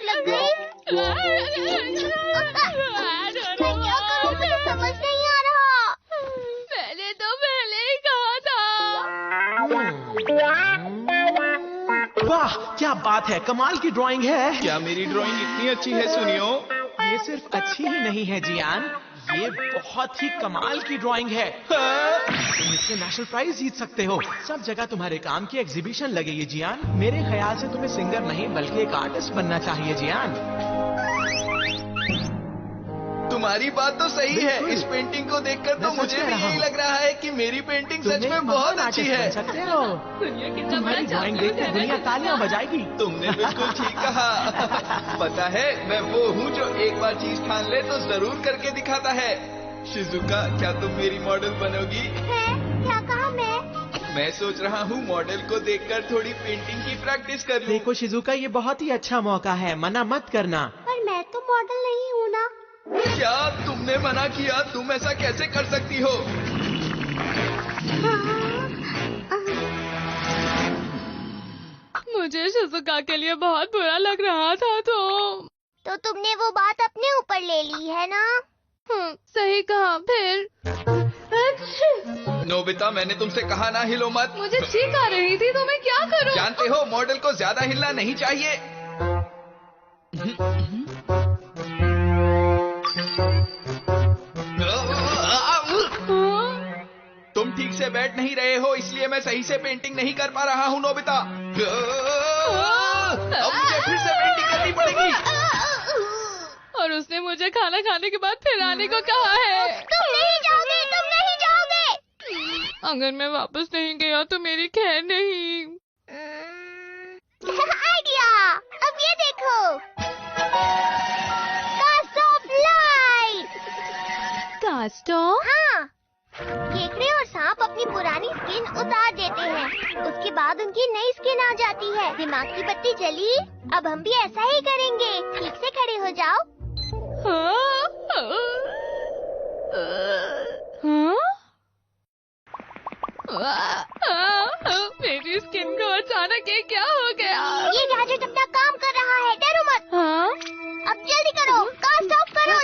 चोट लग गई। मैं क्या करूं, मुझे समझ नहीं आ रहा। मैंने तो पहले ही कहा था। वाह, क्या बात है, कमाल की ड्राइंग है। क्या मेरी ड्राइंग इतनी अच्छी है सुनियो? ये सिर्फ अच्छी ही नहीं है जियान, ये बहुत ही कमाल की ड्राइंग है। तुम इससे नेशनल प्राइज जीत सकते हो। सब जगह तुम्हारे काम की एग्जीबिशन लगेगी जियान। मेरे ख्याल से तुम्हें सिंगर नहीं बल्कि एक आर्टिस्ट बनना चाहिए जियान। तुम्हारी बात तो सही है। इस पेंटिंग को देखकर तो मुझे भी यही लग रहा है कि मेरी पेंटिंग सच में बहुत अच्छी है। सकते हो, तुम्हारी ड्राइंग देखकर दुनिया तालियां बजाएगी। तुमने बिल्कुल ठीक कहा। पता है, मैं वो हूँ जो एक बार चीज ठान ले तो जरूर करके दिखाता है। शिजुका, क्या तुम मेरी मॉडल बनोगी? क्या कहा मैं सोच रहा हूँ मॉडल को देखकर थोड़ी पेंटिंग की प्रैक्टिस कर लूं। देखो शिजुका, ये बहुत ही अच्छा मौका है, मना मत करना। पर मैं तो मॉडल नहीं हूँ ना। क्या तुमने मना किया? तुम ऐसा कैसे कर सकती हो? मुझे शिजुका के लिए बहुत बुरा लग रहा था तो तुमने वो बात अपने ऊपर ले ली है ना? सही कहा। फिर नोबिता, मैंने तुमसे कहा ना हिलो मत। मुझे छींक आ रही थी तो मैं क्या करूं? जानते हो, मॉडल को ज्यादा हिलना नहीं चाहिए। तुम ठीक से बैठ नहीं रहे हो, इसलिए मैं सही से पेंटिंग नहीं कर पा रहा हूँ नोबिता। अब मुझे फिर से पेंटिंग करनी पड़ेगी। और उसने मुझे खाना खाने के बाद फिर आने को कहा है। तुम नहीं जाओगे, तुम नहीं जाओगे। अगर मैं वापस नहीं गया तो मेरी खैर नहीं। आइडिया, अब ये देखो, cast of light. Cast of? हाँ, केकड़े और सांप अपनी पुरानी स्किन उतार देते हैं, उसके बाद उनकी नई स्किन आ जाती है। दिमाग की बत्ती जली, अब हम भी ऐसा ही करेंगे। ठीक से खड़े हो जाओ। मेरी स्किन को अचानक ये क्या हो गया? ये गैजेट अपना काम कर रहा है, डरो मत। अब जल्दी करो, कास्ट ऑफ करो।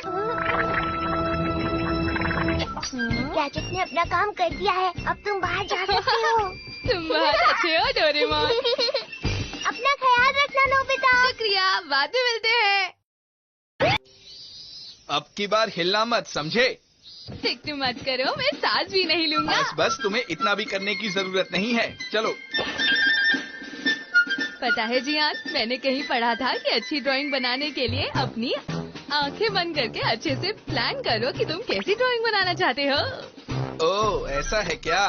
गैजेट ने अपना काम कर दिया है, अब तुम बाहर जा सकते हो। तुम बहुत अच्छे हो डोरेमोन। अपना ख्याल रखना नोबिता। शुक्रिया, बाद में मिलते हैं। अब की बार हिलना मत, समझे? फिक्र मत करो, मैं सांस भी नहीं लूंगा। बस तुम्हें इतना भी करने की जरूरत नहीं है। चलो। पता है जियान, मैंने कहीं पढ़ा था कि अच्छी ड्राइंग बनाने के लिए अपनी आंखें बंद करके अच्छे से प्लान करो कि तुम कैसी ड्राइंग बनाना चाहते हो। ओह, ऐसा है क्या?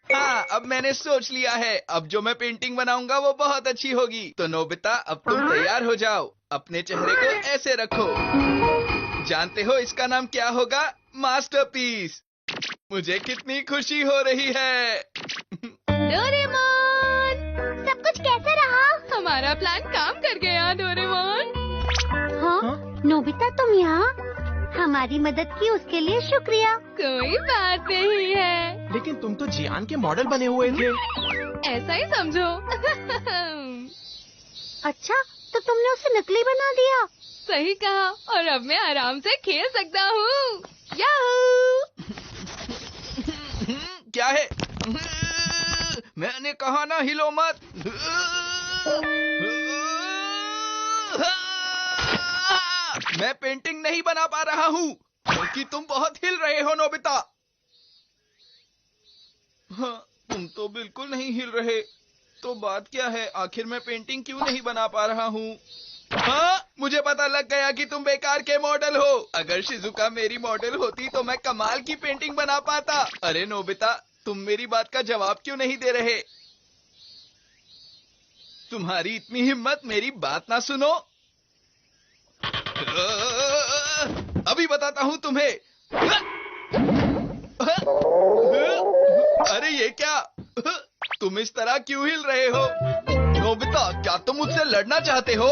हाँ, अब मैंने सोच लिया है। अब जो मैं पेंटिंग बनाऊंगा वो बहुत अच्छी होगी। तो नोबिता, अब तुम तैयार हो जाओ। अपने चेहरे को ऐसे रखो। जानते हो इसका नाम क्या होगा? मास्टरपीस। मुझे कितनी खुशी हो रही है। डोरेमोन, सब कुछ कैसे रहा? हमारा प्लान काम कर गया डोरेमोन। हाँ? नोबिता, तुम यहाँ? हमारी मदद की उसके लिए शुक्रिया। कोई बात नहीं है। लेकिन तुम तो जियान के मॉडल बने हुए थे। ऐसा ही समझो। अच्छा, तो तुमने उसे नकली बना दिया। सही कहा, और अब मैं आराम से खेल सकता हूँ। याहू! क्या है? मैंने कहा ना हिलो मत। मैं पेंटिंग नहीं बना पा रहा हूँ क्योंकि तुम बहुत हिल रहे हो नोबिता। हाँ, तुम तो बिल्कुल नहीं हिल रहे। तो बात क्या है? आखिर मैं पेंटिंग क्यों नहीं बना पा रहा हूँ? हाँ, मुझे पता लग गया कि तुम बेकार के मॉडल हो। अगर शिजुका मेरी मॉडल होती तो मैं कमाल की पेंटिंग बना पाता। अरे नोबिता, तुम मेरी बात का जवाब क्यों नहीं दे रहे? तुम्हारी इतनी हिम्मत, मेरी बात ना सुनो। अभी बताता हूँ तुम्हें। अरे ये क्या? तुम इस तरह क्यों हिल रहे हो? नोबिता, क्या तुम मुझसे लड़ना चाहते हो?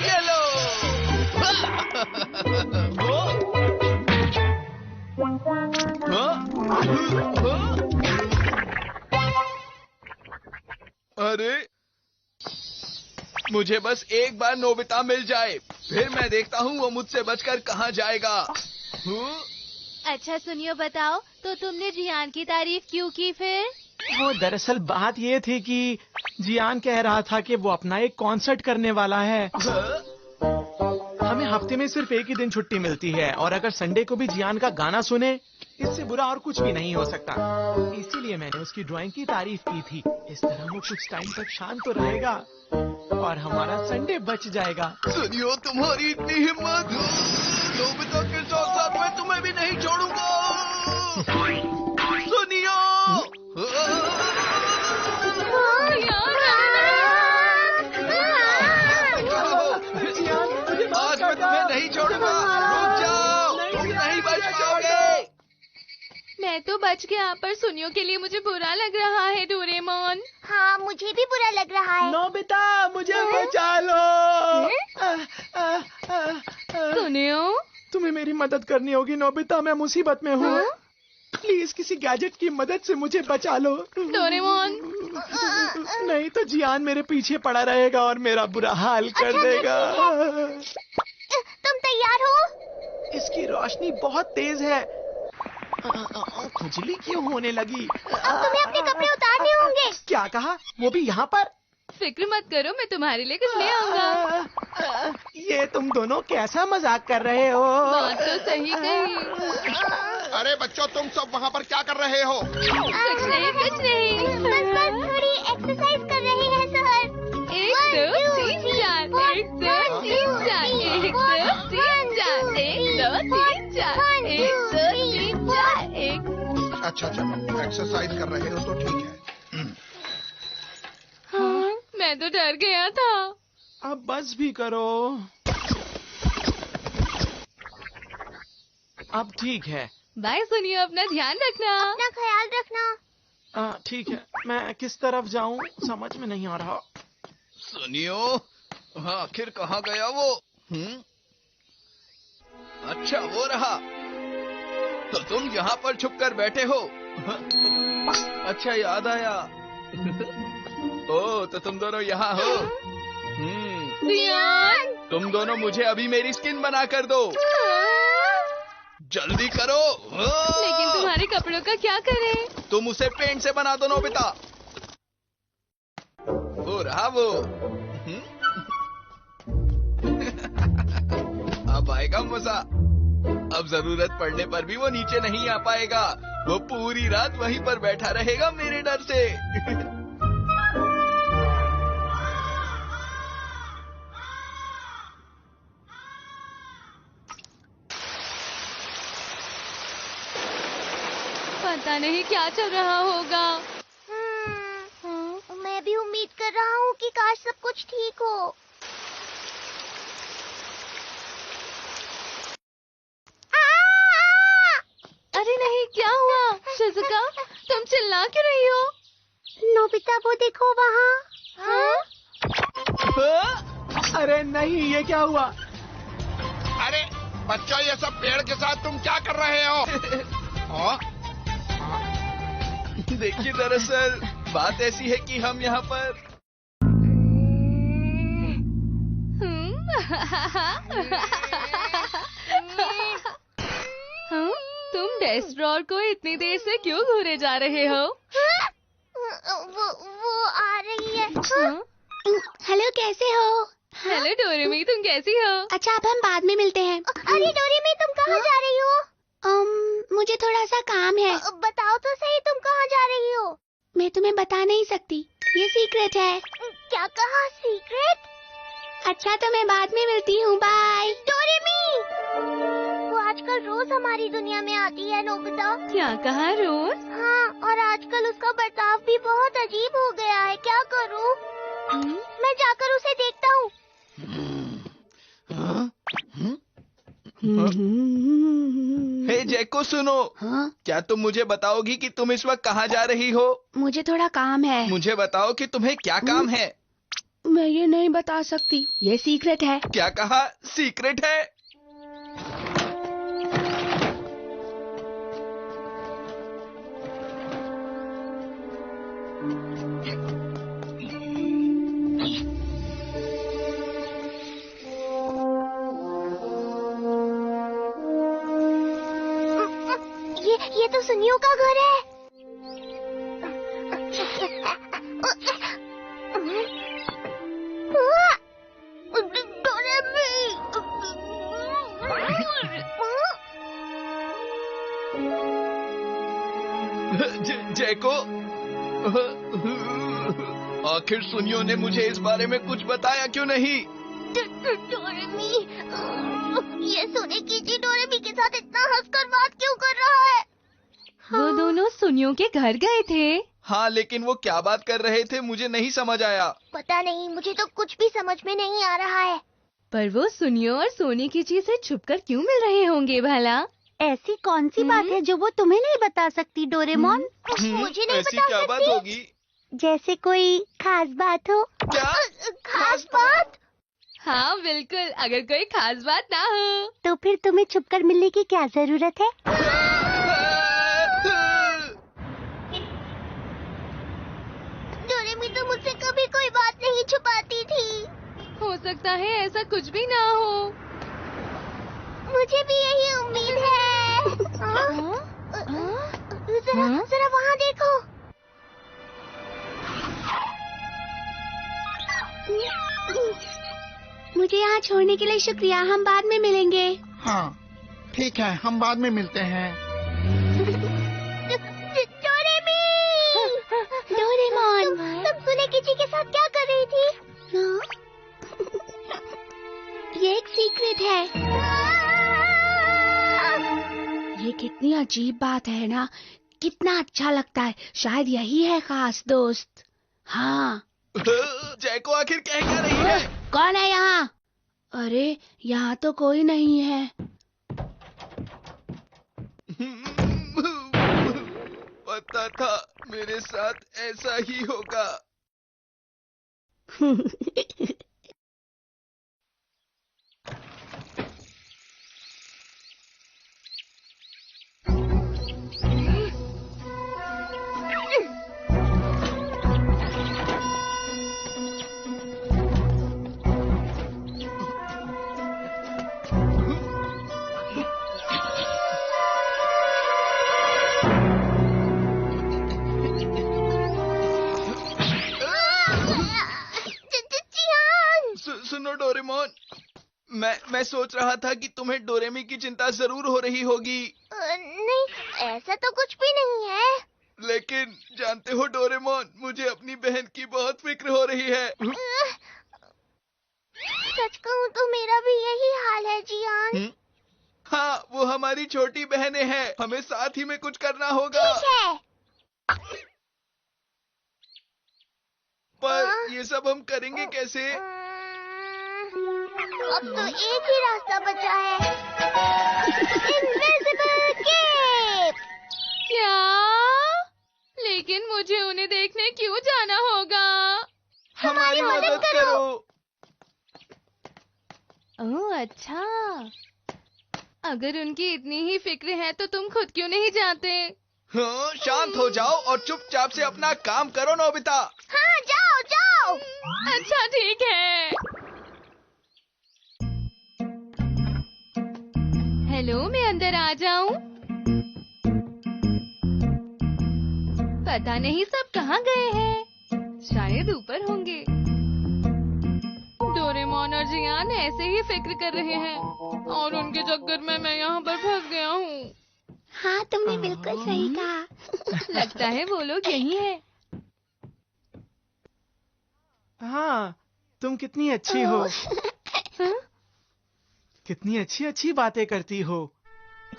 ये लो। अरे, मुझे बस एक बार नोबिता मिल जाए, फिर मैं देखता हूँ वो मुझसे बचकर कहाँ जाएगा। अच्छा सुनियो, बताओ तो तुमने जियान की तारीफ क्यों की फिर? वो दरअसल बात ये थी कि जियान कह रहा था कि वो अपना एक कॉन्सर्ट करने वाला है। हमें हफ्ते में सिर्फ एक ही दिन छुट्टी मिलती है और अगर संडे को भी जियान का गाना सुने, इससे बुरा और कुछ भी नहीं हो सकता। इसीलिए मैंने उसकी ड्राइंग की तारीफ की थी। इस तरह वो कुछ टाइम तक शांत तो रहेगा और हमारा संडे बच जाएगा। सुनियो, तुम्हारी इतनी हिम्मत! नोबिता के साथ साथ मैं तुम्हें भी नहीं छोड़ूंगा। सुनियो! आज मैं तुम्हें नहीं छोड़ूंगा। रुक जाओ, तुम नहीं बच पाओगे। मैं तो बच गया, पर सुनियो के लिए मुझे बुरा लग रहा है डोरेमोन। हाँ, मुझे भी बुरा लग रहा है। नोबिता, मुझे बचा लो। सुनियो, तुम्हें मेरी मदद करनी होगी नोबिता, मैं मुसीबत में हूँ। प्लीज किसी गैजेट की मदद से मुझे बचा लो। डोरेमोन। नहीं तो जियान मेरे पीछे पड़ा रहेगा और मेरा बुरा हाल कर देगा। तुम तैयार हो? इसकी रोशनी बहुत तेज है। खुजली क्यों होने लगी? अब तुम्हें अपने कपड़े उतारने होंगे। क्या कहा? वो भी यहाँ पर? फिक्र मत करो, मैं तुम्हारे लिए कुछ ले आऊंगा। ये तुम दोनों कैसा मजाक कर रहे हो? बात तो सही कही। अरे बच्चों, तुम सब वहाँ पर क्या कर रहे हो? कुछ नहीं, कुछ नहीं। बस थोड़ी एक्सरसाइज कर रहे हैं सर। 1 2 3 4 1 2 3 4 1 2 3 4 1 2 3 4 1 2 3 4 1। अच्छा चलो, एक्सरसाइज कर रहे हो तो ठीक है। हाँ, मैं तो डर गया था। अब बस भी करो। अब ठीक है। बाय सुनियो, अपना ध्यान रखना। अपना ख्याल रखना। ठीक है, मैं किस तरफ जाऊं समझ में नहीं आ रहा। सुनियो, हाँ, आखिर कहाँ गया वो? अच्छा, वो रहा। तो तुम यहाँ पर छुप कर बैठे हो? अच्छा, याद आया। ओह, तो तुम दोनों यहाँ हो। जियान। तुम दोनों मुझे अभी मेरी स्किन बना कर दो। जल्दी करो। लेकिन तुम्हारे कपड़ों का क्या करें? तुम उसे पेंट से बना दो नोबिता। वो रहा वो। अब आएगा मजा। अब जरूरत पड़ने पर भी वो नीचे नहीं आ पाएगा। वो पूरी रात वहीं पर बैठा रहेगा मेरे डर से। पता नहीं क्या चल रहा होगा। मैं भी उम्मीद कर रहा हूँ कि काश सब कुछ ठीक हो। अरे नहीं, क्या हुआ? शिजुका, तुम चिल्ला क्यों रही हो? नोबिता, वो देखो वहाँ। अरे नहीं, ये क्या हुआ? अरे बच्चों, ये सब पेड़ के साथ तुम क्या कर रहे हो? देखिए, दरअसल बात ऐसी है कि हम यहाँ पर तुम डेस्ट्रॉर को इतनी देर से क्यों घूरे जा रहे हो? वो आ रही है। हेलो, कैसे हो? हेलो डोरेमी, तुम कैसी हो? अच्छा, अब हम बाद में मिलते हैं। अरे डोरेमी, तुम कहाँ जा रही हो? मुझे थोड़ा सा काम है। बताओ तो सही, तुम कहाँ जा रही हो? मैं तुम्हें बता नहीं सकती, ये सीक्रेट है। क्या कहा? सीक्रेट? अच्छा, तो मैं बाद में मिलती हूँ। बाय। डोरेमी, वो आजकल रोज हमारी दुनिया में आती है नोबिता। क्या कहा रोज? हाँ, और आजकल उसका बर्ताव भी बहुत अजीब हो गया है। क्या करूँ? मैं जाकर उसे देखता हूँ। हे जैको सुनो। हाँ? क्या तुम मुझे बताओगी कि तुम इस वक्त कहाँ जा रही हो? मुझे थोड़ा काम है। मुझे बताओ कि तुम्हें क्या काम है? मैं ये नहीं बता सकती, ये सीक्रेट है। क्या कहा? सीक्रेट है? ये तो सुनियो का घर है। जैको, आखिर सुनियो ने मुझे इस बारे में कुछ बताया क्यों नहीं? डोरेमी, ये सुने कीजिए, डोरेमी के साथ इतना हंसकर बात क्यों कर रहा है? वो दोनों सुनियो के घर गए थे। हाँ, लेकिन वो क्या बात कर रहे थे मुझे नहीं समझ आया। पता नहीं, मुझे तो कुछ भी समझ में नहीं आ रहा है। पर वो सुनियो और सोने की चीज से छुपकर क्यों मिल रहे होंगे भला? ऐसी कौन सी बात है जो वो तुम्हें नहीं बता सकती डोरेमोन? मुझे नहीं ऐसी बता क्या बात सकती। होगी? जैसे कोई खास बात हो। क्या? खास बात? हाँ बिल्कुल, अगर कोई खास बात ना हो तो फिर तुम्हें छुपकर मिलने की क्या जरूरत है? डोरेमी तो मुझसे कभी कोई बात नहीं छुपाती थी। हो सकता है ऐसा कुछ भी ना हो। मुझे भी यही उम्मीद है। जरा वहाँ देखो। मुझे यहाँ छोड़ने के लिए शुक्रिया, हम बाद में मिलेंगे। हाँ ठीक है, हम बाद में मिलते हैं। डोरेमोन, तुम सुनेकिची के साथ क्या कर रही थी? ये एक सीक्रेट है। ये कितनी अजीब बात है ना, कितना अच्छा लगता है। शायद यही है खास दोस्त। हाँ। जैको आखिर कह क्या रही है? कौन है यहाँ? अरे यहाँ तो कोई नहीं है। पता था मेरे साथ ऐसा ही होगा। सुनो डोरेमोन, मैं सोच रहा था कि तुम्हें डोरेमी की चिंता जरूर हो रही होगी। नहीं, ऐसा तो कुछ भी नहीं है। लेकिन जानते हो डोरेमोन, मुझे अपनी बहन की बहुत फिक्र हो रही है। सच कहूँ तो मेरा भी यही हाल है जियान। हाँ, वो हमारी छोटी बहनें हैं, हमें साथ ही में कुछ करना होगा। ठीक है। पर ये सब हम करेंगे कैसे? अब तो एक ही रास्ता बचा है। Invisible cape. क्या? लेकिन मुझे उन्हें देखने क्यों जाना होगा? हमारी मदद करो। ओह अच्छा, अगर उनकी इतनी ही फिक्र है तो तुम खुद क्यों नहीं जाते? हाँ, शांत हो जाओ और चुपचाप से अपना काम करो नोबिता। हाँ, जाओ जाओ। अच्छा ठीक है। हेलो, मैं अंदर आ जाऊं? पता नहीं सब कहाँ गए हैं, शायद ऊपर होंगे। डोरेमोन और जियान ऐसे ही फिक्र कर रहे हैं और उनके चक्कर में मैं यहाँ पर फंस गया हूँ। हाँ, तुमने बिल्कुल सही कहा। लगता है वो लोग यही हैं। हाँ, तुम कितनी अच्छी हो। हाँ? कितनी अच्छी अच्छी बातें करती हो।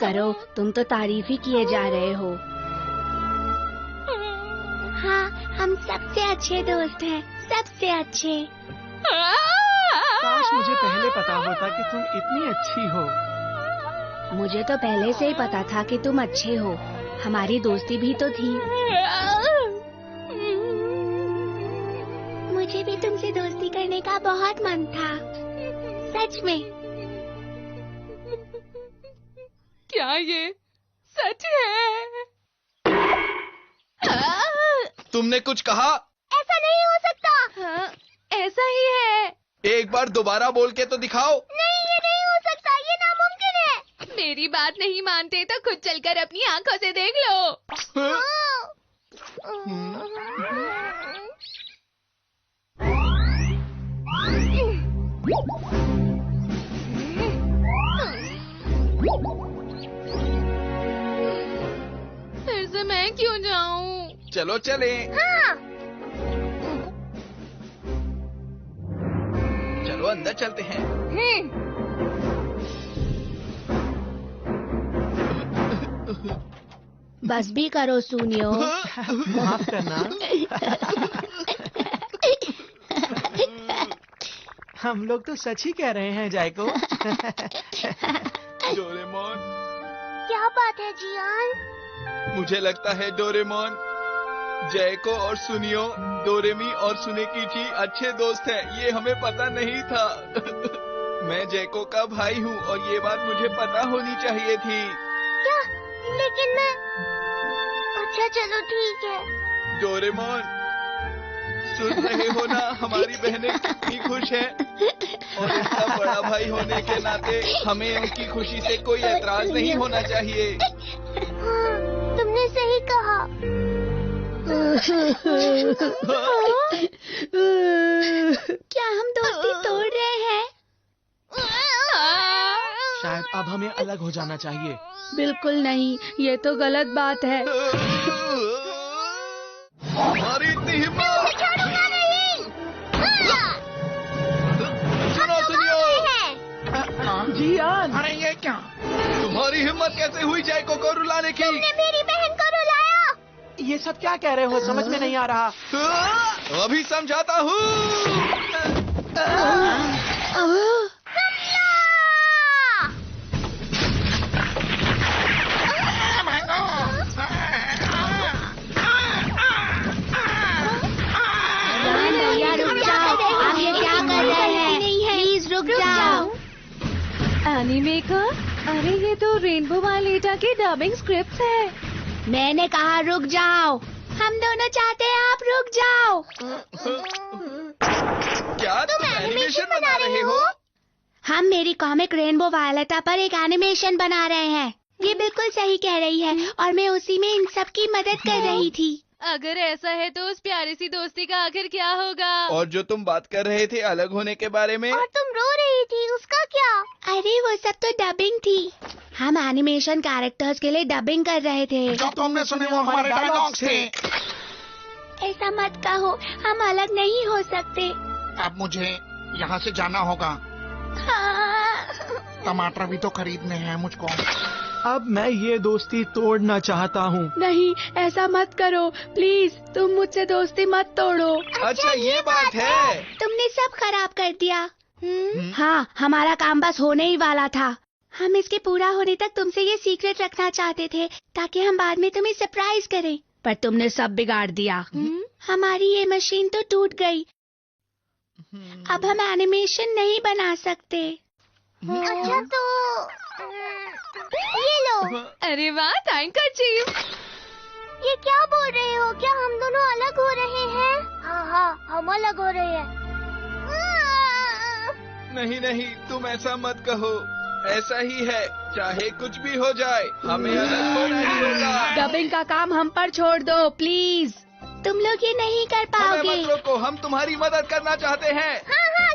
करो, तुम तो तारीफ ही किए जा रहे हो। हाँ, हम सबसे अच्छे दोस्त हैं, सबसे अच्छे। काश मुझे पहले पता होता कि तुम इतनी अच्छी हो। मुझे तो पहले से ही पता था कि तुम अच्छे हो। हमारी दोस्ती भी तो थी। मुझे भी तुमसे दोस्ती करने का बहुत मन था, सच में। क्या ये सच है? तुमने कुछ कहा? ऐसा नहीं हो सकता। हाँ, ऐसा ही है। एक बार दोबारा बोल के तो दिखाओ। नहीं, ये नहीं हो सकता, ये नामुमकिन है। मेरी बात नहीं मानते तो खुद चलकर अपनी आंखों से देख लो। फिर से मैं क्यों जाऊं? चलो चले। हाँ। चलो अंदर चलते हैं। बस भी करो सुनियो। माफ करना। हम लोग तो सच ही कह रहे हैं जायको। डोरेमोन, क्या बात है जियान? मुझे लगता है डोरेमोन, जयको और सुनियो, डोरेमी और सुनेकीची अच्छे दोस्त हैं। ये हमें पता नहीं था। मैं जयको का भाई हूँ और ये बात मुझे पता होनी चाहिए थी। क्या? लेकिन मैं... अच्छा चलो ठीक है। डोरेमोन, सुन रहे हो ना, हमारी बहनें कितनी खुश हैं और इसका बड़ा भाई होने के नाते हमें उनकी खुशी से कोई ऐतराज नहीं होना चाहिए। हाँ, तुमने सही कहा। क्या हम दोस्ती तोड़ रहे हैं? शायद अब हमें अलग हो जाना चाहिए। बिल्कुल नहीं, ये तो गलत बात है। हमारी इतनी हिम्मत! सुनो सुनियो, जियान, अरे ये क्या? तुम्हारी हिम्मत कैसे हुई जयको को रुलाने की? तुमने मेरी बहन को रुलाया। ये सब क्या कह रहे हो? समझ में नहीं आ रहा। अभी समझाता हूँ। भैया रुक जाओ, आप ये क्या कर रहे हैं? प्लीज रुक जाओ। एनीमे का? अरे ये तो रेनबो वालेटा की डबिंग स्क्रिप्ट है। मैंने कहा रुक जाओ। हम दोनों चाहते हैं आप रुक जाओ। क्या तुम एनिमेशन बना रहे हो? हम मेरी कॉमिक रेनबो वायलेटा पर एक एनिमेशन बना रहे हैं। ये बिल्कुल सही कह रही है और मैं उसी में इन सब की मदद कर रही थी। अगर ऐसा है तो उस प्यारी सी दोस्ती का आखिर क्या होगा? और जो तुम बात कर रहे थे अलग होने के बारे में, और तुम रो रही थी, उसका क्या? अरे वो सब तो डबिंग थी। हम एनिमेशन कैरेक्टर्स के लिए डबिंग कर रहे थे। जो तुमने सुने वो हमारे डायलॉग्स थे। ऐसा मत कहो, हम अलग नहीं हो सकते। अब मुझे यहाँ से जाना होगा। हाँ। टमाटर भी तो खरीदने हैं मुझको। अब मैं ये दोस्ती तोड़ना चाहता हूँ। नहीं, ऐसा मत करो प्लीज। तुम मुझसे दोस्ती मत तोड़ो। अच्छा ये बात है। तुमने सब खराब कर दिया। हाँ, हमारा काम बस होने ही वाला था। हम इसके पूरा होने तक तुमसे ये सीक्रेट रखना चाहते थे ताकि हम बाद में तुम्हें सरप्राइज करें, पर तुमने सब बिगाड़ दिया। हमारी ये मशीन तो टूट गई। अब हम एनिमेशन नहीं बना सकते। अच्छा तो ये लो। अरे वाह, थैंक यू चीफ। ये क्या बोल रहे हो? क्या हम दोनों अलग हो रहे हैं? हाँ हाँ, हम अलग हो रहे हैं। नहीं नहीं, तुम ऐसा मत कहो। ऐसा ही है, चाहे कुछ भी हो जाए हमें अलग होना ही होगा। डबिंग का काम हम पर छोड़ दो प्लीज। तुम लोग ये नहीं कर हमें पाओगे। मत रोको, हम तुम्हारी मदद करना चाहते हैं। हाँ हाँ,